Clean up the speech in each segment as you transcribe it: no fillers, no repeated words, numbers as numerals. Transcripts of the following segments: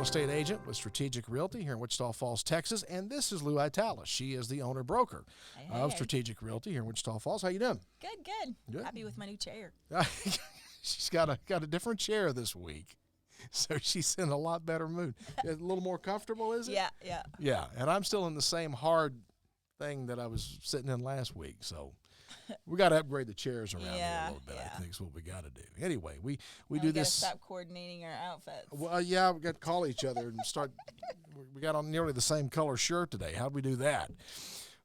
estate agent with Strategic Realty here in Wichita Falls, Texas. And this is Lou Italis. She is the owner-broker of Strategic Realty here in Wichita Falls. How you doing? Good. Happy with my new chair. She's got a different chair this week. So she's in a lot better mood. A little more comfortable, is it? Yeah. Yeah, and I'm still in the same hard thing that I was sitting in last week. So we got to upgrade the chairs around here a little bit. I think is what we got to do. Anyway, we do this. Stop coordinating our outfits. Well, yeah, we got to call each other and start. We got on nearly the same color shirt today. How'd we do that?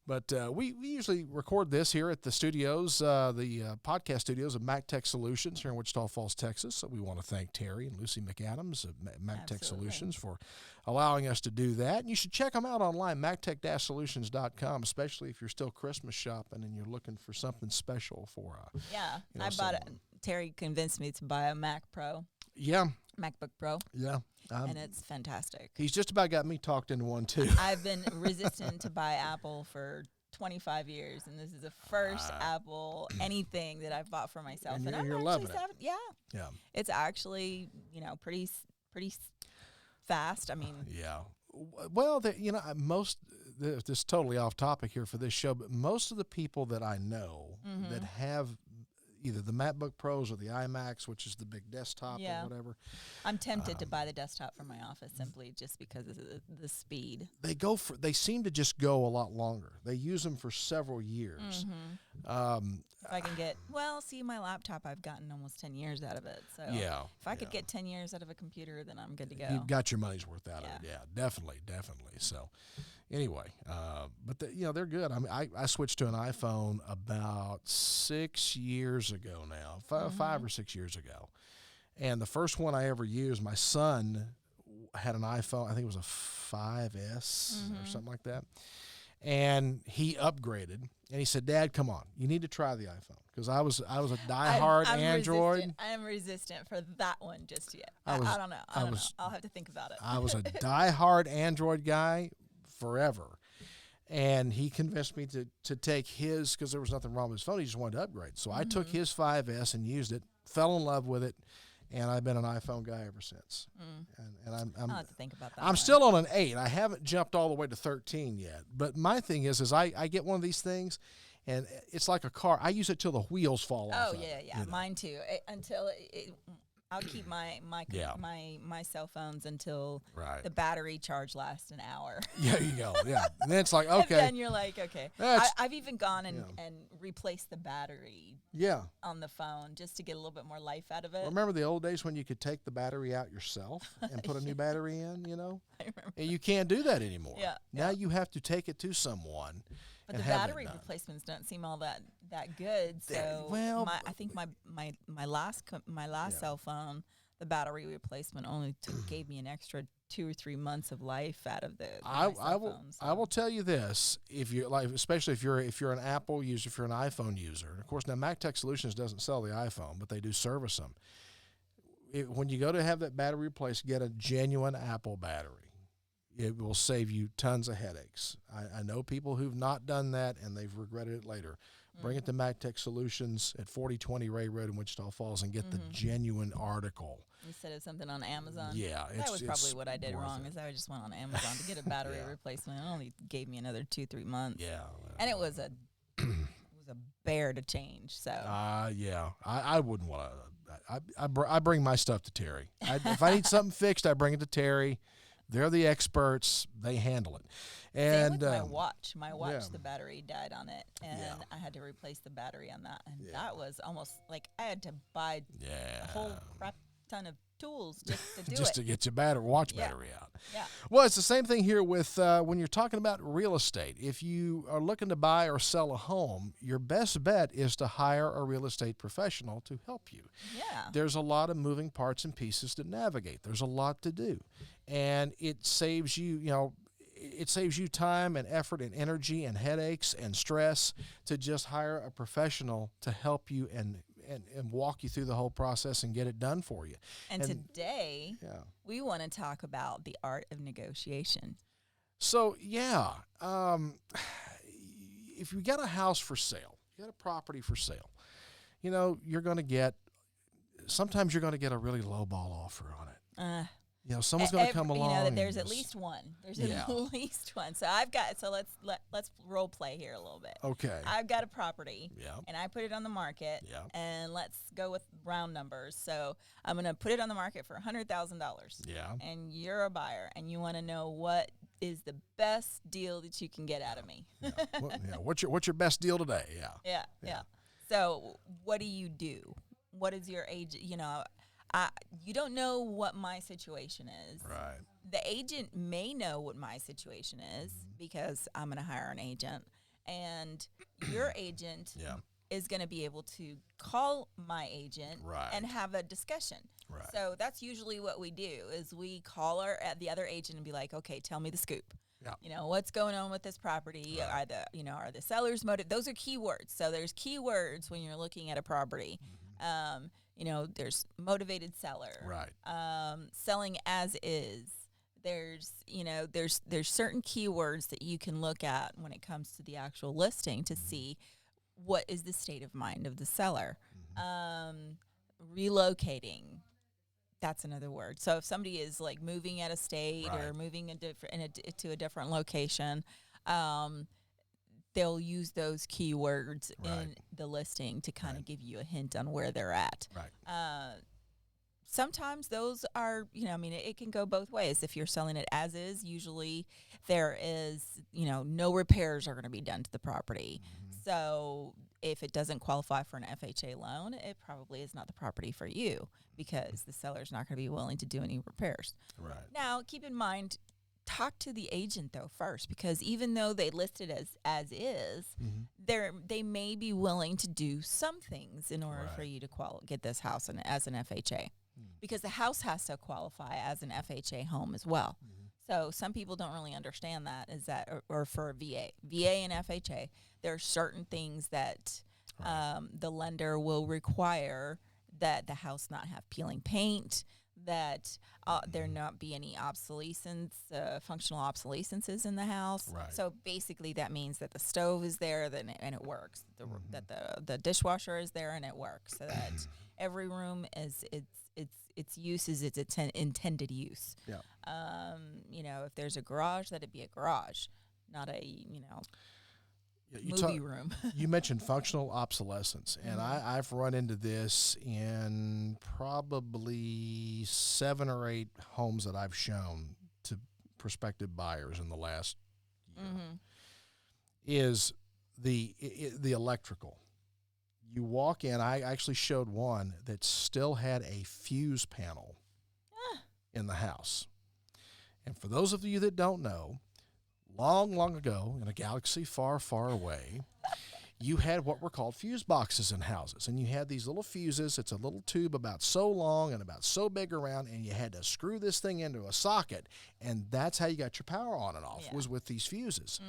But we usually record this here at the studios, the podcast studios of MacTech Solutions here in Wichita Falls, Texas. So we want to thank Terry and Lucy McAdams of MacTech Solutions for allowing us to do that. And you should check them out online, mactech-solutions.com, especially if you're still Christmas shopping and you're looking for something special for I bought it. Terry convinced me to buy a Mac Pro. Yeah. MacBook Pro. Yeah. And it's fantastic. He's just about got me talked into one, too. I've been resistant to buy Apple for 25 years, and this is the first Apple anything that I've bought for myself. And you're loving it. Yeah. It's actually, pretty fast. I mean. Yeah. Well, this is totally off topic here for this show, but most of the people that I know that have either the MacBook Pros or the iMacs, which is the big desktop or whatever. I'm tempted to buy the desktop for my office simply just because of the speed. They seem to just go a lot longer. They use them for several years. If I can get, my laptop, I've gotten almost 10 years out of it. So if I could get 10 years out of a computer, then I'm good to go. You've got your money's worth out of it. Yeah, definitely. So anyway, but they're good. I mean, I switched to an iPhone about 6 years ago now, 5 or 6 years ago. And the first one I ever used, my son had an iPhone, I think it was a 5S or something like that. And he upgraded, and he said, "Dad, come on, you need to try the iPhone." Because I was a diehard Android. I'm resistant for that one just yet. I don't know. I'll have to think about it. I was a diehard Android guy forever. And he convinced me to take his, because there was nothing wrong with his phone. He just wanted to upgrade. So I took his 5S and used it, fell in love with it, and I've been an iPhone guy ever since. And I'll have to think about that. I'm still on an 8. I haven't jumped all the way to 13 yet. But my thing is I get one of these things, and it's like a car. I use it till the wheels fall off. Oh, yeah. Mine too. Until I'll keep my cell phones until the battery charge lasts an hour. Yeah, you go. Yeah. And then it's like, okay. And then you're like, okay. I've even gone and replaced the battery on the phone just to get a little bit more life out of it. Remember the old days when you could take the battery out yourself and put a new battery in, I remember. And you can't do that anymore. Yeah. Now you have to take it to someone. But the battery replacements don't seem all that good. So I think my last cell phone, the battery replacement only gave me an extra 2 or 3 months of life out of the. I will tell you this: if you especially if you're an Apple user, if you're an iPhone user, and of course now MacTech Solutions doesn't sell the iPhone, but they do service them. When you go to have that battery replaced, get a genuine Apple battery. It will save you tons of headaches. I know people who've not done that, and they've regretted it later. Bring it to MacTech Solutions at 4020 Ray Road in Wichita Falls and get the genuine article. Instead of something on Amazon? Yeah. That was probably what I did wrong, is I just went on Amazon to get a battery replacement. It only gave me another 2-3 months. Yeah. And it was a bear to change. So. I wouldn't want to. I bring my stuff to Terry. If I need something fixed, I bring it to Terry. They're the experts. They handle it. And same with my watch. My watch, the battery died on it, and I had to replace the battery on that. And that was almost like I had to buy a whole crap ton of tools just to do just to get your watch battery out. Yeah. Well, it's the same thing here with when you're talking about real estate. If you are looking to buy or sell a home, your best bet is to hire a real estate professional to help you. Yeah. There's a lot of moving parts and pieces to navigate. There's a lot to do. And it saves you, it saves you time and effort and energy and headaches and stress to just hire a professional to help you and walk you through the whole process and get it done for you. And today, we want to talk about the art of negotiation. So, if you got a house for sale, you got a property for sale, sometimes you're going to get a really low ball offer on it. someone's going to come along. That there's at least one. There's at least one. So let's role play here a little bit. Okay. I've got a property. Yeah. And I put it on the market. Yeah. And let's go with round numbers. So I'm going to put it on the market for $100,000. Yeah. And you're a buyer, and you want to know what is the best deal that you can get out of me. What's your best deal today? Yeah. So what do you do? What is your age? You don't know what my situation is. Right. The agent may know what my situation is because I'm going to hire an agent, and your agent is going to be able to call my agent and have a discussion. Right. So that's usually what we do is we call the other agent and be like, okay, tell me the scoop. Yeah. What's going on with this property? Right. Are the sellers motive? Those are keywords. So there's keywords when you're looking at a property. There's motivated seller. Right. Selling as is. There's certain keywords that you can look at when it comes to the actual listing to see what is the state of mind of the seller. Relocating. That's another word. So if somebody is like moving out of state or moving to a different location, they'll use those keywords in the listing to kind of give you a hint on where they're at. Right. Sometimes those are, it can go both ways. If you're selling it as is, usually there is, no repairs are going to be done to the property. So if it doesn't qualify for an FHA loan, it probably is not the property for you because the seller's not going to be willing to do any repairs. Right. Now, keep in mind, talk to the agent though first, because even though they list it as is, they may be willing to do some things in order for you to get this house as an FHA, because the house has to qualify as an FHA home as well. So some people don't really understand that or for a VA and FHA, there are certain things that the lender will require that the house not have peeling paint, that there not be any obsolescence, functional obsolescences in the house. Right. So basically that means that the stove is there and it works, that the dishwasher is there and it works, so that every room is its use is its intended use. Yeah. If there's a garage, that it be a garage, not a movie room. You mentioned functional obsolescence, and I've run into this in probably 7 or 8 homes that I've shown to prospective buyers in the last year. Is the electrical. You walk in, I actually showed one that still had a fuse panel in the house. And for those of you that don't know, long, long ago, in a galaxy far, far away, you had what were called fuse boxes in houses. And you had these little fuses. It's a little tube about so long and about so big around, and you had to screw this thing into a socket. And that's how you got your power on and off, was with these fuses.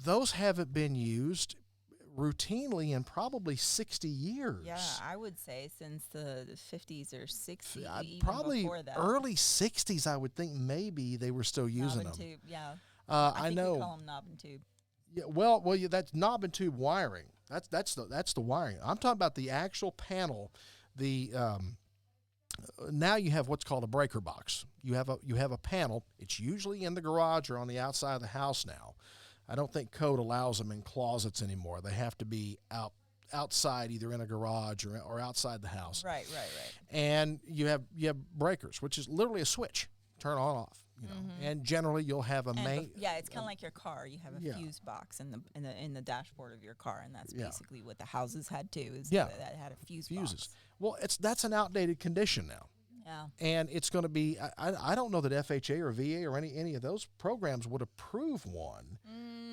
Those haven't been used routinely in probably 60 years. Yeah, I would say since the 50s or 60s, even probably before that. Early 60s, I would think maybe they were still using them. Tube, yeah. I know. We call them knob and tube. Yeah, well, that's knob and tube wiring. That's the wiring. I'm talking about the actual panel. Now you have what's called a breaker box. You have a panel. It's usually in the garage or on the outside of the house now. I don't think code allows them in closets anymore. They have to be outside, either in a garage or outside the house. Right. And you have breakers, which is literally a switch, turn on off. And generally you'll have a main. It's kind of like your car. You have a fuse box in the dashboard of your car, and that's basically what the houses had too. That had a fuses box. Well, that's an outdated condition now. Yeah. And it's going to be. I don't know that FHA or VA or any of those programs would approve one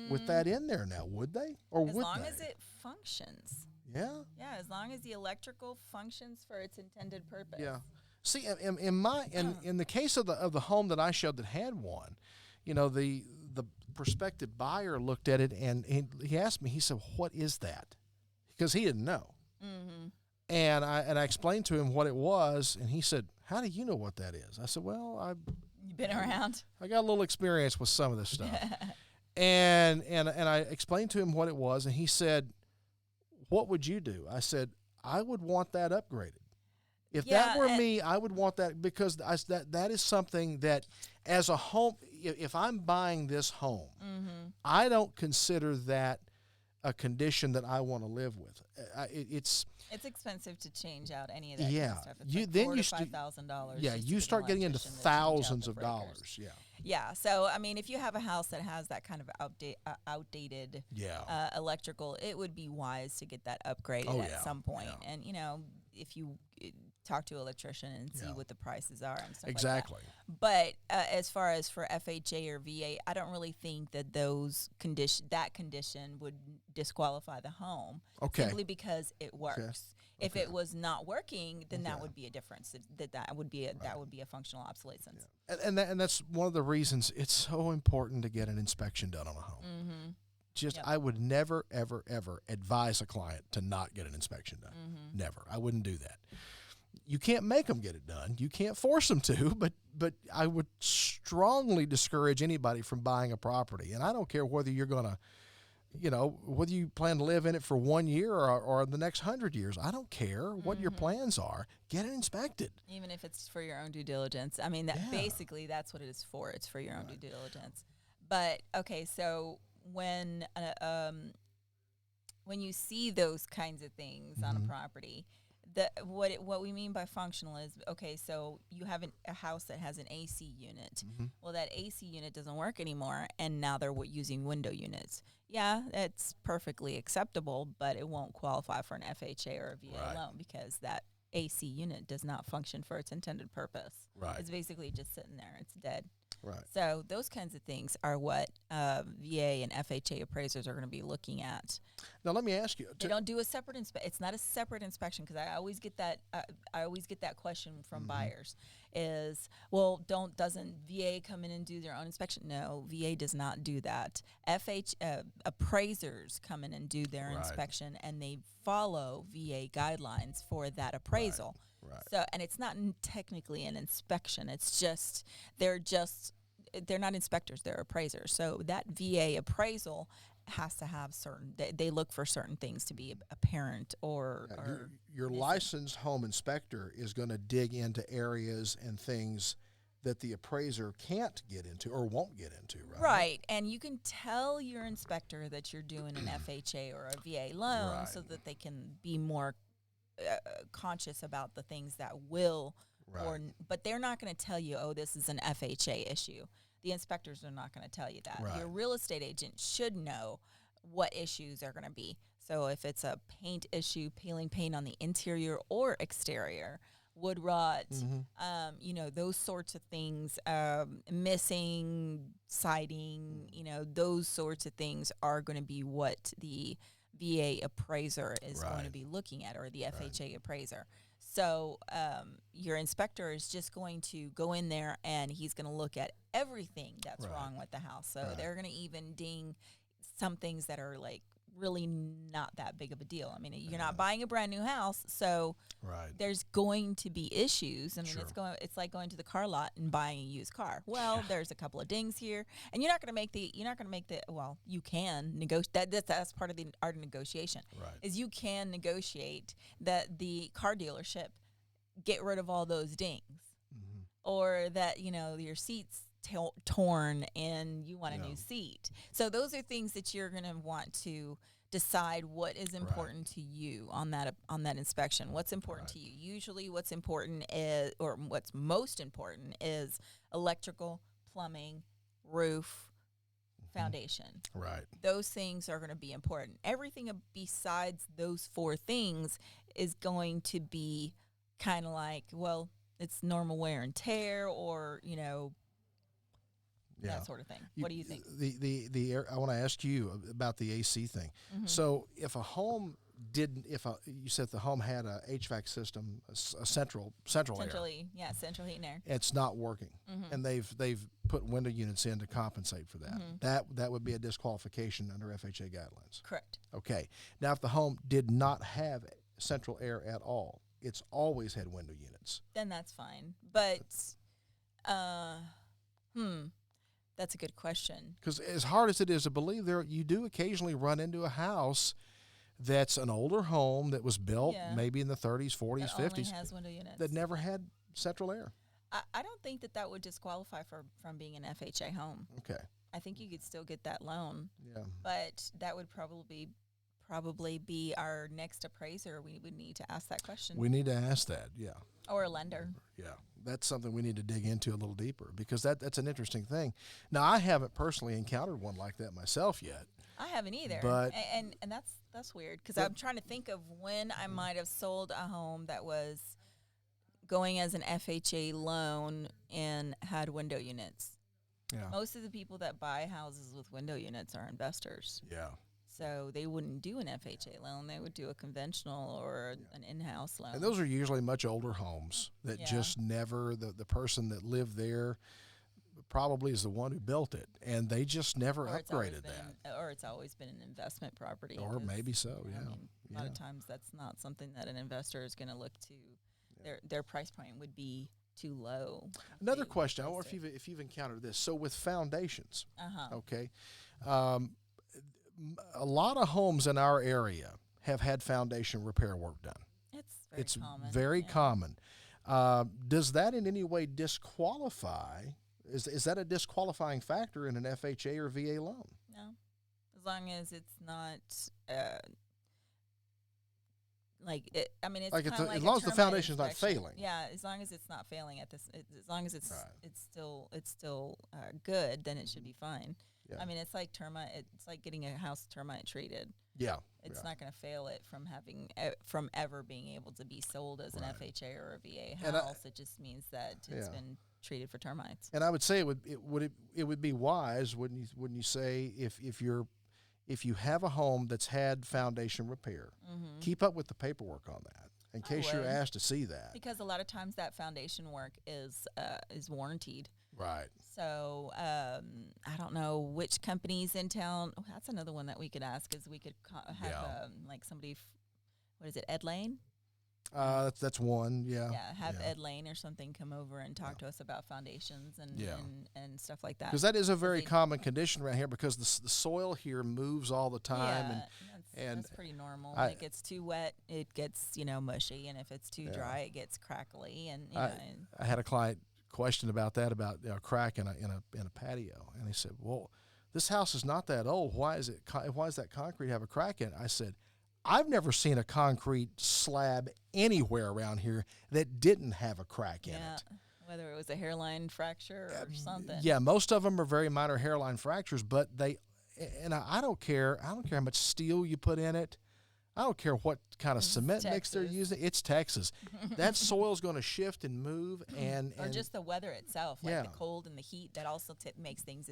with that in there now, would they? Or would they? As long as it functions. Yeah. Yeah, as long as the electrical functions for its intended purpose. Yeah. See, in the case of the home that I showed that had one, the prospective buyer looked at it and he asked me. He said, "What is that?" Because he didn't know. And I explained to him what it was, and he said, "How do you know what that is?" I said, "Well, You've been around. I got a little experience with some of this stuff." and I explained to him what it was, and he said, "What would you do?" I said, "I would want that upgraded." If that were me, I would want that, because that is something that, as a home, if I'm buying this home, I don't consider that a condition that I want to live with. It's expensive to change out any of that yeah. kind of stuff. It's like $4,000 to $5,000. Yeah, you start getting into thousands of dollars. Yeah. Yeah. So I mean, if you have a house that has that kind of outdated electrical, it would be wise to get that upgraded at some point. Yeah. And if you talk to an electrician and see what the prices are and stuff like that. But as far as for FHA or VA, I don't really think that that condition would disqualify the home. Simply because it works. If it was not working, then that would be a difference. That would be a functional obsolescence. Yeah. And that's one of the reasons it's so important to get an inspection done on a home. I would never, ever, ever advise a client to not get an inspection done. Never. I wouldn't do that. You can't make them get it done. You can't force them to, but I would strongly discourage anybody from buying a property. And I don't care whether you're going to, whether you plan to live in it for 1 year or the next 100 years. I don't care what your plans are. Get it inspected. Even if it's for your own due diligence. I mean, basically that's what it is for. It's for your own due diligence. But, okay, so when you see those kinds of things on a property, what we mean by functional is, okay, so you have a house that has an AC unit. Well, that AC unit doesn't work anymore, and now they're using window units. Yeah, that's perfectly acceptable, but it won't qualify for an FHA or a VA loan because that AC unit does not function for its intended purpose. It's basically just sitting there. It's dead. So those kinds of things are what VA and FHA appraisers are going to be looking at. Now, let me ask you. They don't do a separate inspection. It's not a separate inspection, because I always get that. I always get that question from buyers. Is, well, doesn't VA come in and do their own inspection? No, VA does not do that. Appraisers come in and do their inspection, and they follow VA guidelines for that appraisal. So, and it's not technically an inspection. It's just they're not inspectors. They're appraisers. So that VA appraisal has to have they look for certain things to be apparent or your licensed home inspector is going to dig into areas and things that the appraiser can't get into or won't get into, right? Right, and you can tell your inspector that you're doing an FHA or a VA loan so that they can be more conscious about the things that will, but they're not going to tell you, oh, this is an FHA issue. The inspectors are not going to tell you that. Your real estate agent should know what issues are going to be. So if it's a paint issue, peeling paint on the interior or exterior, wood rot, those sorts of things, missing siding, those sorts of things are going to be what the VA appraiser is going to be looking at, or the FHA appraiser. So your inspector is just going to go in there and he's going to look at everything that's wrong with the house. So they're going to even ding some things that are like really not that big of a deal. I mean, you're not buying a brand new house, so there's going to be issues. I mean, it's like going to the car lot and buying a used car. Well, there's a couple of dings here, and you're not going to make the well, you can negotiate that's part of the art of negotiation. Is you can negotiate that the car dealership get rid of all those dings, or that your seats torn and you want a new seat. So those are things that you're going to want to decide what is important to you on that inspection. What's important to you? Usually what's important is, or what's most important is electrical, plumbing, roof, foundation. Those things are going to be important. Everything besides those four things is going to be kind of like, well, it's normal wear and tear, or that sort of thing. What do you think? I want to ask you about the AC thing. So if a home you said the home had a HVAC system, a central air. Central heat and air. It's not working, and they've put window units in to compensate for that. That would be a disqualification under FHA guidelines. Correct. Okay. Now, if the home did not have central air at all, it's always had window units, then that's fine. But that's a good question. Because as hard as it is to believe, you do occasionally run into a house that's an older home that was built maybe in the 30s, 40s, that 50s. Only has window units. That never had central air. I don't think that would disqualify from being an FHA home. Okay. I think you could still get that loan. Yeah. But that would probably be our next appraiser. We would need to ask that question. We need to ask that, yeah. Or a lender. Yeah. That's something we need to dig into a little deeper because that's an interesting thing. Now, I haven't personally encountered one like that myself yet. I haven't either. But and that's weird because I'm trying to think of when I might have sold a home that was going as an FHA loan and had window units. Yeah. Most of the people that buy houses with window units are investors. Yeah. So they wouldn't do an FHA loan. They would do a conventional or an in-house loan. And those are usually much older homes that just never, the person that lived there probably is the one who built it, and they just never upgraded that. Or it's always been an investment property. Or maybe so, yeah. I mean, a lot of times that's not something that an investor is going to look to. Their price point would be too low. Another question, I wonder if you've encountered this. So with foundations, okay, a lot of homes in our area have had foundation repair work done. It's common. Very common. Does that in any way disqualify? Is that a disqualifying factor in an FHA or VA loan? No, as long as it's not. It's like kind of like as long as the foundation's not inspection. failing. Yeah, as long as it's not failing at this, as long as it's still good, then it should be fine. Yeah. I mean, it's like termite. It's like getting a house termite treated. Yeah, it's not going to fail it from ever being able to be sold as an FHA or a VA house. It just means that it's been treated for termites. And I would say it would be wise, wouldn't you say, if you have a home that's had foundation repair, keep up with the paperwork on that in case you're asked to see that. Because a lot of times that foundation work is warranted. Right. So I don't know which companies in town. Oh, that's another one that we could ask is we could have like somebody, what is it, Ed Lane? That's one, yeah. Yeah, have Ed Lane or something come over and talk to us about foundations and stuff like that. Because that is a very common condition around here because the soil here moves all the time. And that's pretty normal. When it gets too wet, it gets, mushy. And if it's too dry, it gets crackly. And I had a client question about that, about a crack in a patio. And he said, well, this house is not that old. Why does that concrete have a crack in it? I said, I've never seen a concrete slab anywhere around here that didn't have a crack in it. Whether it was a hairline fracture or something. Yeah, most of them are very minor hairline fractures, but I don't care how much steel you put in it. I don't care what kind of cement mix they're using. It's Texas. That soil's going to shift and move, or just the weather itself, like the cold and the heat. That also makes things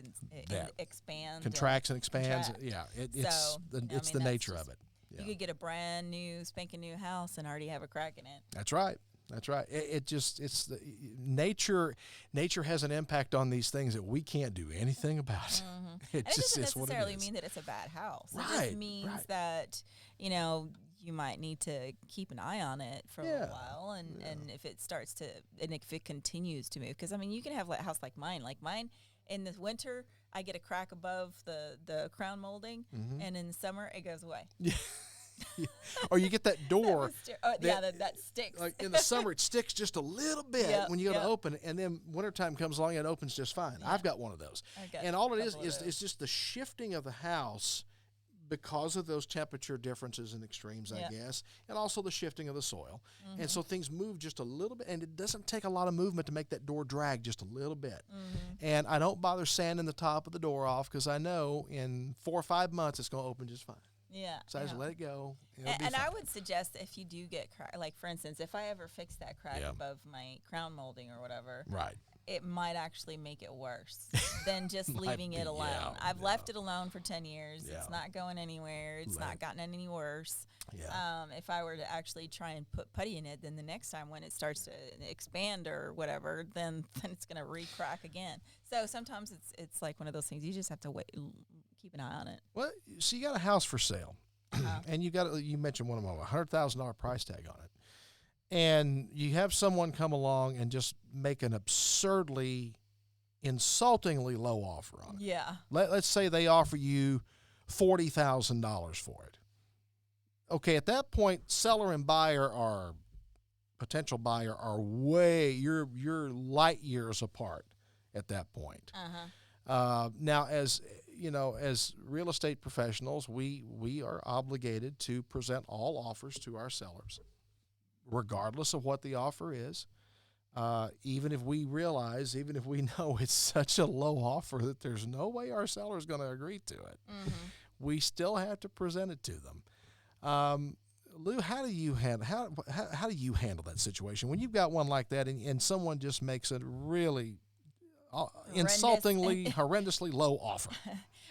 expand, contracts and expands. Yeah, it's the nature of it. Yeah. You could get a brand new, spanking new house and already have a crack in it. That's right. It's the nature. Nature has an impact on these things that we can't do anything about. It doesn't necessarily mean that it's a bad house. It just means that you might need to keep an eye on it for a little while, and if it starts to, and if it continues to move, because you can have a house like mine. In the winter, I get a crack above the crown molding, and in the summer, it goes away. Yeah. Or you get that door. that sticks. Like in the summer, it sticks just a little bit when you go to open it, and then wintertime comes along and it opens just fine. Yeah. I've got one of those. And all it is just the shifting of the house because of those temperature differences and extremes, I guess, and also the shifting of the soil. And so things move just a little bit, and it doesn't take a lot of movement to make that door drag just a little bit. And I don't bother sanding the top of the door off because I know in 4 or 5 months it's going to open just fine. Yeah. So I just let it go. And I would suggest if you do get crack, like for instance, if I ever fix that crack above my crown molding or whatever, it might actually make it worse than just leaving it alone. I've left it alone for 10 years. It's not going anywhere. It's not gotten any worse. If I were to actually try and put putty in it, then the next time when it starts to expand or whatever, then it's going to re-crack again. So sometimes it's like one of those things. You just have to wait. Keep an eye on it. Well, so you got a house for sale, and you mentioned one of them, $100,000 price tag on it, and you have someone come along and just make an absurdly, insultingly low offer on it. Yeah. Let's say they offer you $40,000 for it. okay, at that point, seller and buyer are potential buyer are you're light years apart at that point. Now, as you know, as real estate professionals, we are obligated to present all offers to our sellers, regardless of what the offer is. Even if we know it's such a low offer that there's no way our seller is going to agree to it, we still have to present it to them. Lou, how do you handle that situation when you've got one like that and someone just makes a really insultingly, horrendously low offer?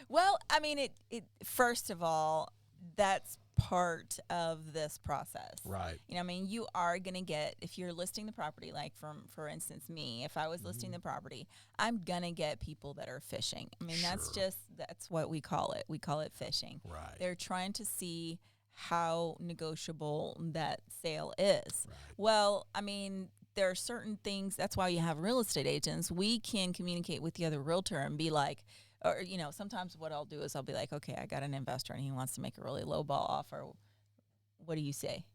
Well, I mean, it first of all, that's part of this process. Right. You know, I mean, you are going to get, if you're listing the property, like for instance, me, if I was listing the property, I'm going to get people that are fishing. I mean, that's what we call it. We call it fishing. Right. They're trying to see how negotiable that sale is. Right. Well, I mean, there are certain things, that's why you have real estate agents. We can communicate with the other realtor and be like, or, you know, sometimes what I'll do is I'll be like, okay, I got an investor and he wants to make a really low ball offer. What do you say?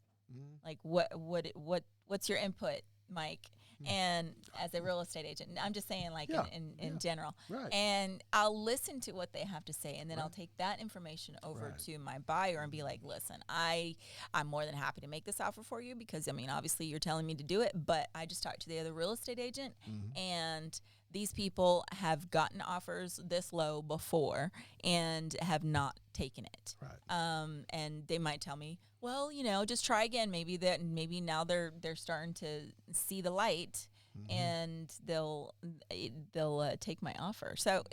Like, what's your input, Mike? And as a real estate agent, I'm just saying, like, in general. Right. And I'll listen to what they have to say, and then I'll take that information over to my buyer and be like, listen, I'm more than happy to make this offer for you because, I mean, obviously you're telling me to do it, but I just talked to the other real estate agent, and these people have gotten offers this low before and have not taken it. Right. And they might tell me, well, you know, just try again. Maybe now they're starting to see the light, and they'll take my offer. So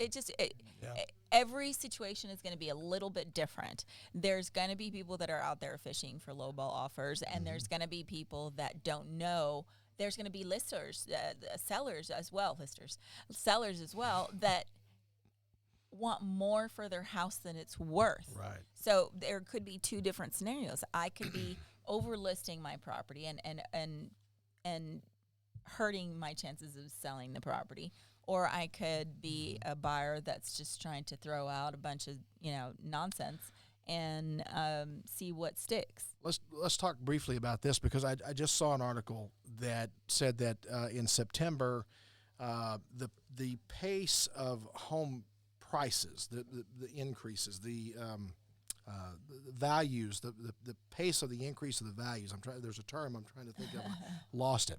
every situation is going to be a little bit different. There's going to be people that are out there fishing for lowball offers, and there's going to be people that don't know. There's going to be sellers as well that want more for their house than it's worth. Right. So there could be two different scenarios. I could be overlisting my property and hurting my chances of selling the property, or I could be a buyer that's just trying to throw out a bunch of, you know, nonsense and see what sticks. Let's talk briefly about this because I just saw an article that said that in September, the pace of home prices, the increases, the values, the pace of the increase of the values. There's a term I'm trying to think of. Lost it.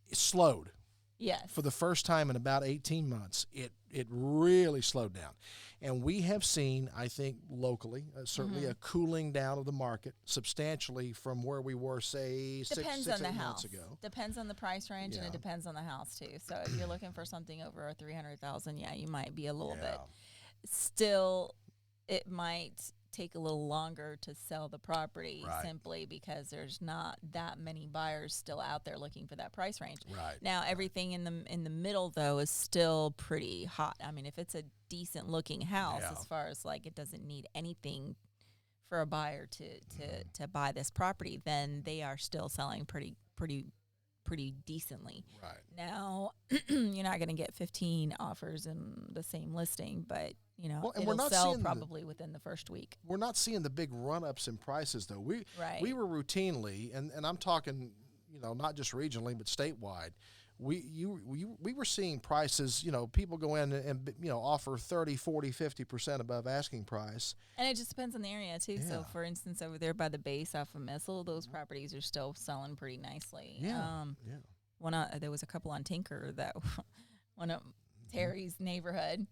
It slowed. Yes. For the first time in about 18 months, it really slowed down. And we have seen, I think, locally, certainly a cooling down of the market substantially from where we were, say, depends 6 on eight the months house. ago. Depends on the price range, and it depends on the house, too. So if you're looking for something over $300,000, you might be a little bit. Still, it might take a little longer to sell the property simply because there's not that many buyers still out there looking for that price range. Right. Now, everything in the middle, though, is still pretty hot. I mean, if it's a decent looking house, as far as like it doesn't need anything for a buyer to buy this property, then they are still selling pretty decently. Right. Now, you're not going to get 15 offers in the same listing, but you know, it'll sell probably within the first week. We're not seeing the big run-ups in prices, though. We were routinely, and I'm talking, you know, not just regionally, but statewide. We were seeing prices, you know, people go in and you know, offer 30, 40, 50% above asking price. And it just depends on the area, too. Yeah. So, for instance, over there by the base off of Missile, those properties are still selling pretty nicely. Yeah. There was a couple on Tinker that one of Terry's neighborhood.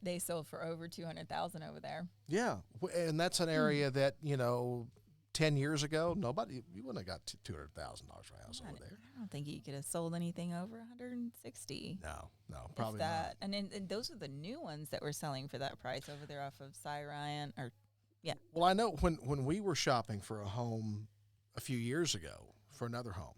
They sold for over $200,000 over there. Yeah, and that's an area that, you know, 10 years ago, you wouldn't have got $200,000 for a house over there. I don't think you could have sold anything over $160,000. No, probably not. And and those are the new ones that were selling for that price over there off of Ryan Well, I know when we were shopping for a home a few years ago for another home,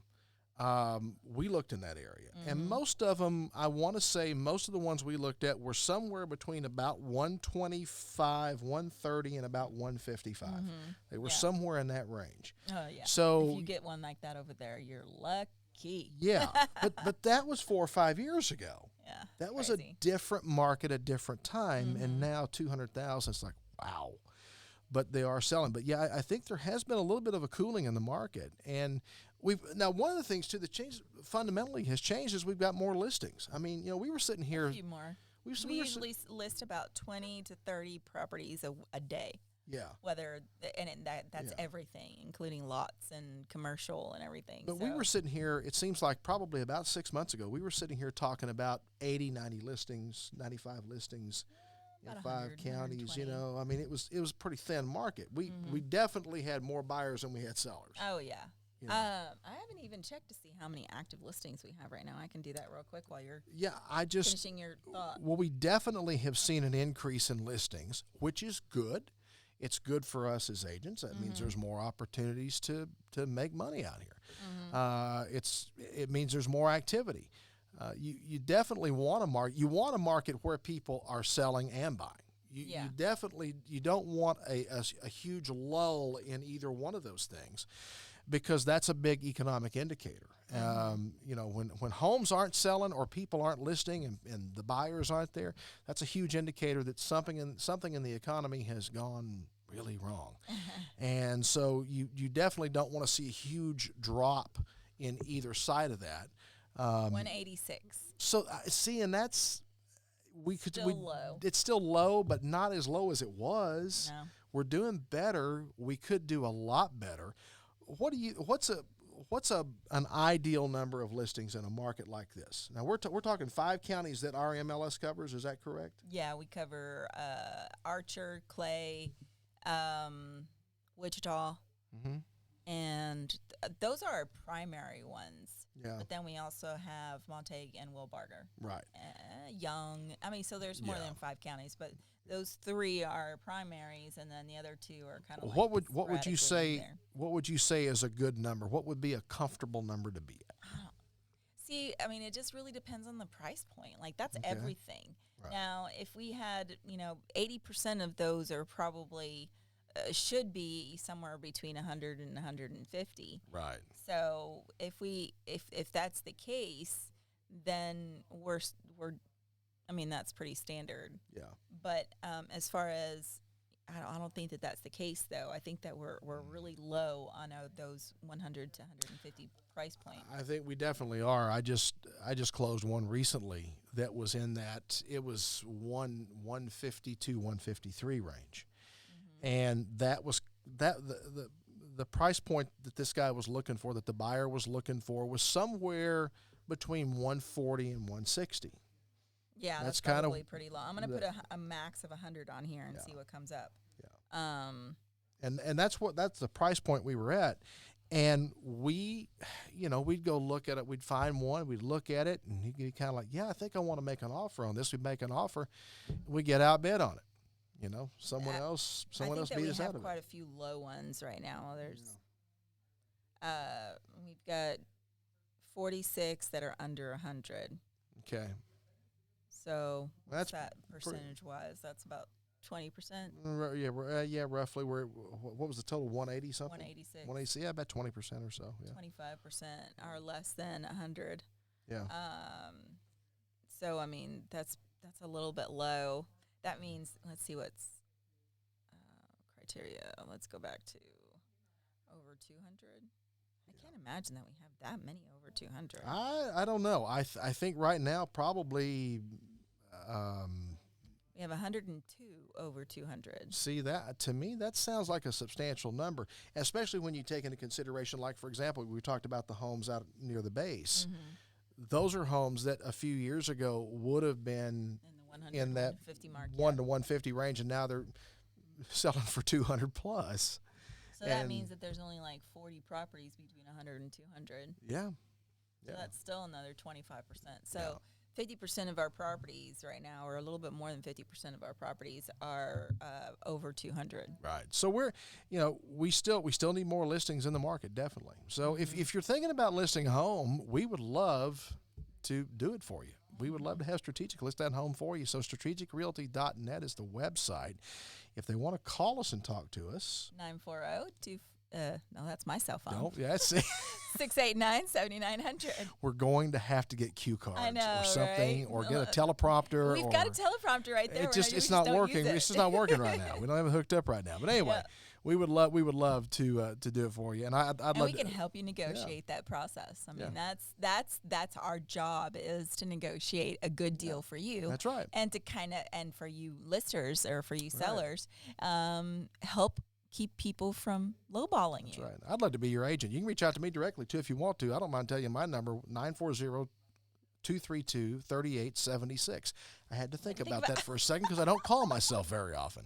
we looked in that area, and most of them, I want to say, most of the ones we looked at were somewhere between about 125, 130, and about 155. They were somewhere in that range. Oh yeah. So if you get one like that over there, you're lucky. Yeah, but that was 4 or 5 years ago. Yeah, that was a different market, a different time, and now 200,000. It's like wow. but they are selling. But yeah, I think there has been a little bit of a cooling in the market, and now one of the things too that changed fundamentally has changed is we've got more listings. I mean, we were sitting here. A few more. We usually list about 20 to 30 properties a day. Yeah. That's everything, including lots and commercial and everything. But we were sitting here, it seems like probably about 6 months ago, we were sitting here talking about 80, 90 listings, 95 listings in 5 counties. I mean, it was a pretty thin market. We definitely had more buyers than we had sellers. Oh, yeah. I haven't even checked to see how many active listings we have right now. I can do that real quick while you're finishing your thought. Well, we definitely have seen an increase in listings, which is good. It's good for us as agents. That means there's more opportunities to make money out here. It means there's more activity. You definitely want to market. You want a market where people are selling and buying. You don't want a huge lull in either one of those things, because that's a big economic indicator. When homes aren't selling or people aren't listing and the buyers aren't there, that's a huge indicator that something in the economy has gone really wrong. And so you definitely don't want to see a huge drop in either side of that. 186. So and that's low. It's still low, but not as low as it was. No. We're doing better. We could do a lot better. What's an ideal number of listings in a market like this? Now we're talking 5 counties that our MLS covers. Is that correct? Yeah, we cover Archer, Clay, Wichita, and those are our primary ones. Yeah. But then we also have Montague and Wilbarger. Right. Young. I mean, so there's more than 5 counties, but those 3 are primaries, and then the other 2 are kind of. What would you say? There. What would you say is a good number? What would be a comfortable number to be at? See, I mean, it just really depends on the price point. Like, that's everything. Right. Now, if we had, 80% of those are probably should be somewhere between 100 and 150. Right. So if that's the case, then we're that's pretty standard. Yeah. But as far as I don't think that that's the case, though. I think that we're really low on those 100 to 150 price point. I think we definitely are. I just closed one recently that was in that, it was 150 to 153 range, and that was the price point that this guy was looking for, that the buyer was looking for, was somewhere between 140 and 160. Yeah, that's probably pretty low. I'm going to put a max of 100 on here and see what comes up. Yeah. And that's the price point we were at. And we'd go look at it. We'd find one. We'd look at it, and he'd be kind of like, "Yeah, I think I want to make an offer on this." We'd make an offer. We get outbid on it. Someone else beat us out of it. I think that we have quite a few low ones right now. We've got 46 that are under 100. Okay. So what's that percentage-wise? That's about 20%. Yeah, roughly. What was the total? 180 something. 186. 180. Yeah, about 20% or so. Yeah. 25% are less than 100. Yeah. So I mean that's a little bit low. That means let's see what's criteria. Let's go back to over 200. I can't imagine that we have that many over 200. I don't know. I think right now probably. We have 102 over 200. See, that to me, that sounds like a substantial number, especially when you take into consideration, like, for example, we talked about the homes out near the base. Those are homes that a few years ago would have been in that 1 to 150 range, and now they're selling for 200 plus. So that means that there's only like 40 properties between 100 and 200. Yeah. So that's still another 25%. So 50% of our properties right now, or a little bit more than 50% of our properties, are over 200. Right. So we still need more listings in the market, definitely. So if you're thinking about listing a home, we would love to do it for you. We would love to have Strategic list that home for you. So strategicrealty.net is the website. If they want to call us and talk to us. 940-2. No, that's my cell phone. Don't. Yeah, see. 689-7900. We're going to have to get cue cards or something, right? or get a teleprompter. We've got a teleprompter right there. It's not working. It's just not working right now. We don't have it hooked up right now. But anyway, we would love to do it for you, and I'd love. We can help you negotiate that process. I mean, that's our job, is to negotiate a good deal for you. That's right. And to and for you listeners or for you sellers, help keep people from lowballing you. That's right. I'd love to be your agent. You can reach out to me directly too if you want to. I don't mind telling you my number, 940-232-3876. I had to think about that for a second because I don't call myself very often.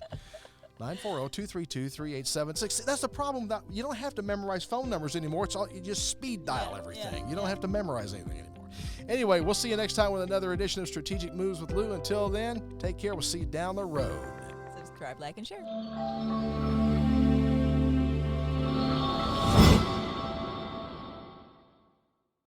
940-232-3876. That's the problem. You don't have to memorize phone numbers anymore. It's all, you just speed dial everything. You don't have to memorize anything anymore. Anyway, we'll see you next time with another edition of Strategic Moves with Lou. Until then, take care. We'll see you down the road. Subscribe, like, and share.